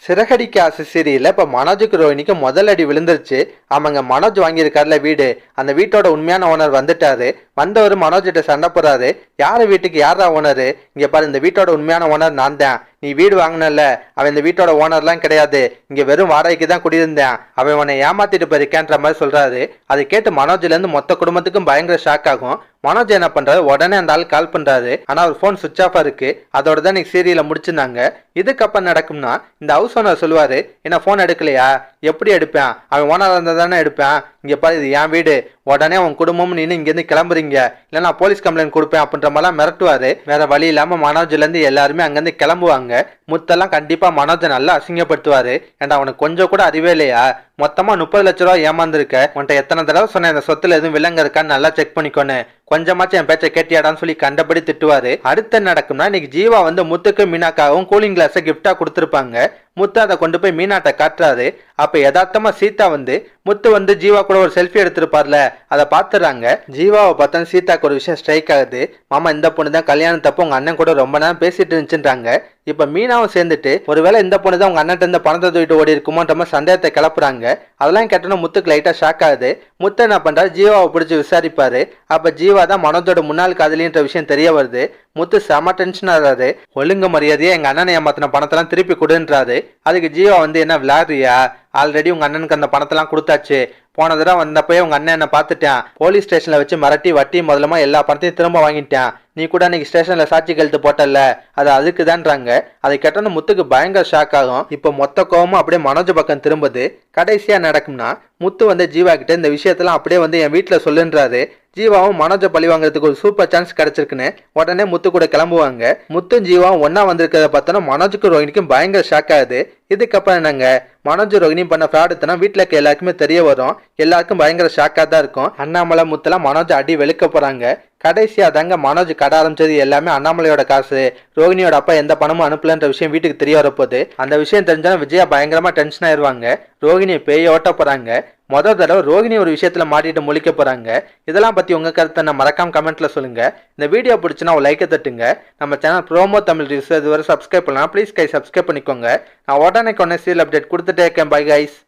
சிறகடிக்க ஆசை சீரியல்ல இப்ப மனோஜுக்கு ரோஹினிக்கு முதல் அடி விழுந்துருச்சு. ஆமாங்க, மனோஜ் வாங்கியிருக்காருல வீடு, அந்த வீட்டோட உண்மையான ஓனர் வந்துட்டாரு. வந்தவர் மனோஜ் கிட்ட சண்டை போறாரு. யாரு வீட்டுக்கு யாரா ஓனரு, இங்க பாரு இந்த வீட்டோட உண்மையான ஓனர் நான் தான். நீ வீடு வாங்கினல, அவன் இந்த வீட்டோட ஓனர்லாம் கிடையாது, இங்க வெறும் வாடகைக்கு தான் குடியிருந்தேன், அவன் உன்னை ஏமாத்திட்டு போயிருக்கேன்ற மாதிரி சொல்றாரு. அதை கேட்டு மனோஜ்ல இருந்து மொத்த குடும்பத்துக்கும் பயங்கர ஷாக் ஆகும். மனோஜ் என்ன பண்றாரு, உடனே அந்த ஆள் கால் பண்றாரு. ஆனா அவர் போன் சுவிச் ஆஃபா இருக்கு. அதோட தான் இன்னைக்கு சீரியல முடிச்சிருந்தாங்க. இதுக்கப்புறம் நடக்கும்னா இந்த ஹவுஸ் ஓனர் சொல்லுவாரு, என்ன போன் எடுக்கலையா, எப்படி எடுப்பேன், அவன் ஓனர் இருந்தா தானே எடுப்பேன், இங்க பாரு இது என் வீடு, உடனே உன் குடும்பம் நீ இங்க இருந்து கிளம்புறீங்க, இல்ல நான் போலீஸ் கம்ப்ளைண்ட் கொடுப்பேன் அப்படின்ற மாதிரிலாம் மிரட்டுவாரு. வேற வழி இல்லாம மனோஜ்ல இருந்து எல்லாருமே அங்கிருந்து கிளம்புவாங்க. முத்தெல்லாம் கண்டிப்பா மனோஜை நல்லா அசிங்கப்படுத்துவாரு. ஏன்டா அவனுக்கு கொஞ்சம் கூட அறிவே இல்லையா, மொத்தமா 30 லட்ச ரூபா ஏமாந்துருக்க, உன்ட்ட எத்தனை தடவை சொன்ன இந்த சொத்துல எதுவும் விலங்கு இருக்கான்னு நல்லா செக் பண்ணிக்கோன்னு, கொஞ்சமாச்சும் என் பேச்சை கேட்டியாடான்னு சொல்லி கண்டபடி திட்டுவாரு. அடுத்த நடக்கும்னா இன்னைக்கு ஜீவா வந்து முத்துக்கு மீனாக்காவும் கூலிங் கிளாஸை கிஃப்டா கொடுத்துருப்பாங்க. முத்து அதை கொண்டு போய் மீனாட்ட காட்டுறாரு. அப்ப யதார்த்தமா சீதா வந்து முத்து வந்து ஜீவா கூட ஒரு செல்ஃபி எடுத்திருப்பார்ல, அதை பாத்துறாங்க. ஜீவாவை பார்த்தா சீதாக்கு ஒரு விஷயம் ஸ்ட்ரைக் ஆகுது. மாமா இந்த பொண்ணு தான் கல்யாணத்தப்போ உங்க அண்ணன் கூட ரொம்ப நேரம் பேசிட்டு இருந்துச்சுன்றாங்க. இப்ப மீனாவும் சேர்ந்துட்டு ஒருவேளை இந்த பொண்ணு தான் உங்க அண்ணன் இந்த பணத்தை தூக்கிட்டு ஓடி இருக்குமோன்ற மாதிரி சந்தேகத்தை கிளப்புறாங்க. அதெல்லாம் கேட்டோன்னா முத்துக்கு லைட்டா ஷாக் ஆகுது. முத்து என்ன பண்றாரு, ஜீவாவை பிடிச்சி விசாரிப்பாரு. அப்ப ஜீவா தான் மனோஜோட முன்னாள் காதலின்ற விஷயம் தெரிய வருது. முத்து செம டென்ஷன் ஆகுறாரு. ஒழுங்கு மரியாதையா எங்க அண்ணனை ஏமாத்தின பணத்தெல்லாம் திருப்பி கொடுன்றாரு. அதுக்கு ஜீவா வந்து என்ன விளையாடுறியா, ஆல்ரெடி உங்க அண்ணனுக்கு அந்த பணத்தெல்லாம் கொடுத்தாச்சு, போன தடவை வந்தப்பயே உங்க அண்ணன் என்ன பார்த்துட்டான், போலீஸ் ஸ்டேஷன்ல வச்சு மிரட்டி வட்டி முதலமா எல்லா பணத்தையும் திரும்ப வாங்கிட்டான், நீ கூட அன்னைக்கு ஸ்டேஷன்ல சாட்சி கழுத்து போட்டல, அது அதுக்குதான்றாங்க. அதை கேட்டோன்னு முத்துக்கு பயங்கர ஷாக் ஆகும். இப்ப மொத்த கோவமும் அப்படியே மனோஜ் பக்கம் திரும்புது. கடைசியா நடக்கும்னா முத்து வந்து ஜீவா கிட்ட இந்த விஷயத்தெல்லாம் அப்படியே வந்து என் வீட்டுல சொல்லுன்றாரு. ஜீவாவும் மனோஜை பழி வாங்குறதுக்கு ஒரு சூப்பர் சான்ஸ் கிடைச்சிருக்குன்னு உடனே முத்து கூட கிளம்புவாங்க. முத்தும் ஜீவாவும் ஒன்னா வந்திருக்கிறத பார்த்தோன்னா மனோஜுக்கும் ரோஹினிக்கும் பயங்கர ஷாக் ஆகுது. இதுக்கப்புறம் என்னங்க, மனோஜ் ரோஹினி பண்ண ஃப்ராடுத்தனா வீட்டுல இருக்க எல்லாருக்குமே தெரிய வரும். எல்லாருக்கும் பயங்கர ஷாக்கா தான் இருக்கும். அண்ணாமலை முத்தெல்லாம் மனோஜ் அடி வெளுக்க போறாங்க. கடைசியா தாங்க மனோஜ் கடை ஆரம்பிச்சது எல்லாமே அண்ணாமலையோட காசு, ரோஹினியோட அப்பா எந்த பணமும் அனுப்பலன்ற விஷயம் வீட்டுக்கு தெரிய வரப்போகுது. அந்த விஷயம் தெரிஞ்சாலும் விஜயா பயங்கரமா டென்ஷன் ஆயிருவாங்க. ரோஹினியை பேய ஓட்ட போறாங்க. முதல் தடவை ரோஹினி ஒரு விஷயத்துல மாட்டிட்டு முழிக்க போறாங்க. இதெல்லாம் பத்தி உங்க கருத்தை நான் மறக்காம கமெண்ட்ல சொல்லுங்க. இந்த வீடியோ பிடிச்சுன்னா ஒரு லைக்கை தட்டுங்க. நம்ம சேனல் ப்ரோமோ தமிழ் ரிவ்யூஸ் இதுவரை சப்ஸ்கிரைப் பண்ணலாம், ப்ளீஸ் கை சப்ஸ்கிரைப் பண்ணிக்கோங்க. நான் உடனே சீரியல் அப்டேட் கொடுத்துட்டே இருக்கேன். Bye guys.